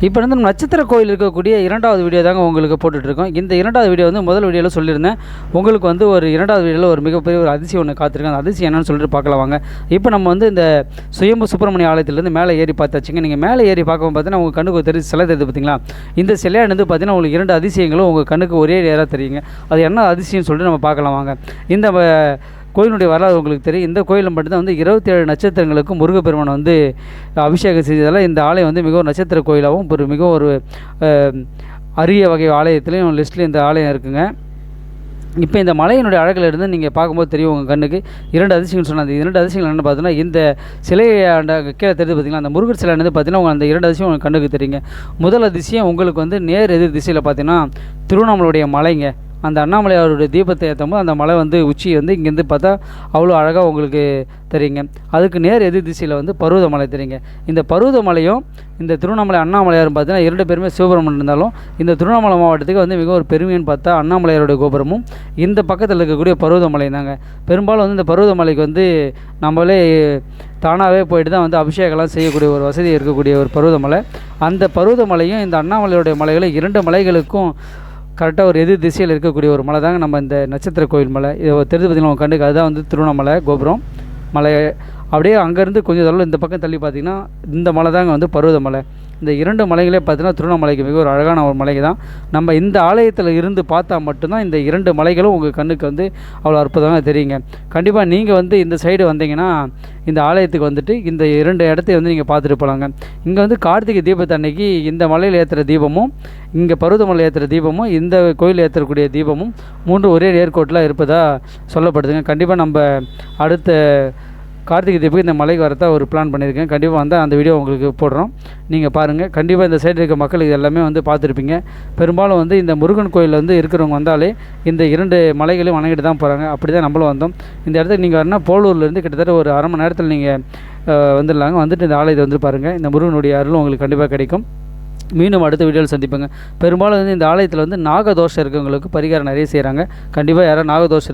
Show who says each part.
Speaker 1: இப்போ வந்து நட்சத்திர கோயில் இருக்கக்கூடிய 2வது வீடியோ தாங்க உங்களுக்கு போட்டுட்ருக்கோம். இந்த 2வது வீடியோ வந்து முதல் வீடியோவில் சொல்லியிருந்தேன். உங்களுக்கு வந்து ஒரு 2வது வீடியோவில் ஒரு மிகப்பெரிய ஒரு அதிசயம் ஒன்று காத்திருக்கேன். அந்த அதிசயம் என்னன்னு சொல்லிட்டு பார்க்கலாம் வாங்க. இப்போ நம்ம வந்து இந்த சுயம்பு சுப்பிரமணிய ஆலயத்திலேருந்து மேலே ஏறி பார்த்தாச்சுங்க. நீங்கள் மேலே ஏறி பார்க்கும்போது பார்த்தீங்கன்னா உங்கள் கண்ணுக்கு தெரிஞ்சு சிலை தெரியுது பார்த்தீங்களா? இந்த சிலையானது பார்த்தீங்கன்னா உங்களுக்கு 2 அதிசயங்களும் உங்கள் கண்ணுக்கு ஒரே நேராக தெரியுங்க. அது என்ன அதிசயம்னு சொல்லிட்டு நம்ம பார்க்கலாம் வாங்க. இந்த கோயிலுடைய வரலாறு உங்களுக்கு தெரியும். இந்த கோயிலில் மட்டும்தான் வந்து 27 நட்சத்திரங்களுக்கு முருகப்பெருமான் வந்து அபிஷேகம் செஞ்சதால் இந்த ஆலயம் வந்து மிகவும் நட்சத்திர கோயிலாகவும் மிகவும் ஒரு அரிய வகை ஆலயத்துலேயும் லிஸ்ட்லேயும் இந்த ஆலயம் இருக்குங்க. இப்போ இந்த மலையினுடைய அழகில் இருந்து நீங்கள் பார்க்கும்போது தெரியும் உங்கள் கண்ணுக்கு 2 அதிசயங்கள் சொன்னாங்க. அந்த 2 அதிசயங்கள் என்ன பார்த்தீங்கன்னா, இந்த சிலையாண்ட கீழே தெரியுது பார்த்தீங்கன்னா, அந்த முருகர் சிலை வந்து பார்த்தீங்கன்னா உங்கள் அந்த 2 அதிசயம் உங்கள் கண்ணுக்கு தெரியுங்க. முதல் அதிசயம் உங்களுக்கு வந்து நேர் எதிர் திசையில் பார்த்தீங்கன்னா திருவண்ணாமலையுடைய மலைங்க. அந்த அண்ணாமலை அவருடைய தீபத்தை ஏற்றும்போது அந்த மலை வந்து உச்சி வந்து இங்கேருந்து பார்த்தா அவ்வளோ அழகாக உங்களுக்கு தெரியுங்க. அதுக்கு நேர் எதிர் திசையில் வந்து பருவதமலை தெரியுங்க. இந்த பருவதமலையும் இந்த திருவண்ணாமலை அண்ணாமலையாரும் பார்த்தீங்கன்னா 2 பேருமே சிவபெருமான் இருந்தாலும் இந்த திருவண்ணாமலை மாவட்டத்துக்கு வந்து மிக ஒரு பெருமைன்னு பார்த்தா அண்ணாமலையாருடைய கோபுரமும் இந்த பக்கத்தில் இருக்கக்கூடிய பருவதமலை தாங்க. பெரும்பாலும் வந்து இந்த பருவதமலைக்கு வந்து நம்மளே தானாகவே போயிட்டு தான் வந்து அபிஷேகம்லாம் செய்யக்கூடிய ஒரு வசதி இருக்கக்கூடிய ஒரு பருவதமலை. அந்த பருவதமலையும் இந்த அண்ணாமலையுடைய மலைகளும் 2 மலைகளுக்கும் கரெக்டாக ஒரு எதிர் திசையில் இருக்கக்கூடிய ஒரு மலை தாங்க நம்ம இந்த நட்சத்திர கோயில் மலை. இதை தெரிஞ்சு பார்த்திங்கன்னா உங்கள் கண்ணுக்கு அதுதான் வந்து திருவண்ணாமலை கோபுரம் மலை. அப்படியே அங்கேருந்து கொஞ்சம் தொலைவில் இந்த பக்கம் தள்ளி பார்த்திங்கன்னா இந்த மலை தாங்க வந்து பருவதமலை. இந்த 2 மலைகளே பார்த்தீங்கன்னா திருவண்ணாமலைக்கு மிக ஒரு அழகான ஒரு மலை தான். நம்ம இந்த ஆலயத்தில் இருந்து பார்த்தா மட்டும்தான் இந்த 2 மலைகளும் உங்கள் கண்ணுக்கு வந்து அவ்வளோ அற்புதமாக தெரியுங்க. கண்டிப்பாக நீங்கள் வந்து இந்த சைடு வந்தீங்கன்னா இந்த ஆலயத்துக்கு வந்துட்டு இந்த 2 இடத்தையும் வந்து நீங்கள் பார்த்துட்டு போகலாங்க. இங்கே வந்து கார்த்திகை தீபத்து அன்னைக்கு இந்த மலையில் ஏற்றுற தீபமும் இங்கே பருவதமலை ஏற்றுற தீபமும் இந்த கோயில் ஏற்றக்கூடிய தீபமும் 3 ஒரே நேர்கோட்டில் இருப்பதாக சொல்லப்படுதுங்க. கண்டிப்பாக நம்ம அடுத்த கார்த்திகை தீபத்துக்கு இந்த மலைக்கு வரதா ஒரு பிளான் பண்ணியிருக்கேன். கண்டிப்பாக வந்து அந்த வீடியோ உங்களுக்கு போடுறோம், நீங்கள் பாருங்கள். கண்டிப்பாக இந்த சைடு இருக்க மக்கள் இது எல்லாமே வந்து பார்த்துருப்பீங்க. பெரும்பாலும் வந்து இந்த முருகன் கோயிலில் வந்து இருக்கிறவங்க வந்தாலே இந்த 2 மலைகளையும் வணங்கிட்டு தான் போகிறாங்க. அப்படி தான் நம்மளும் வந்தோம். இந்த இடத்துக்கு நீங்கள் வரணும்னா போலூர்லேருந்து கிட்டத்தட்ட ஒரு அரை மணி நேரத்தில் நீங்கள் வந்துடலாங்க. வந்துட்டு இந்த ஆலயத்தை வந்து பாருங்கள். இந்த முருகனுடைய அருளும் உங்களுக்கு கண்டிப்பாக கிடைக்கும். மீண்டும் அடுத்த வீடியோவில் சந்திப்பேங்க. பெரும்பாலும் வந்து இந்த ஆலயத்தில் வந்து நாகதோஷம் இருக்கவங்களுக்கு பரிகாரம் நிறைய செய்கிறாங்க. கண்டிப்பாக யாராவது நாகதோஷம்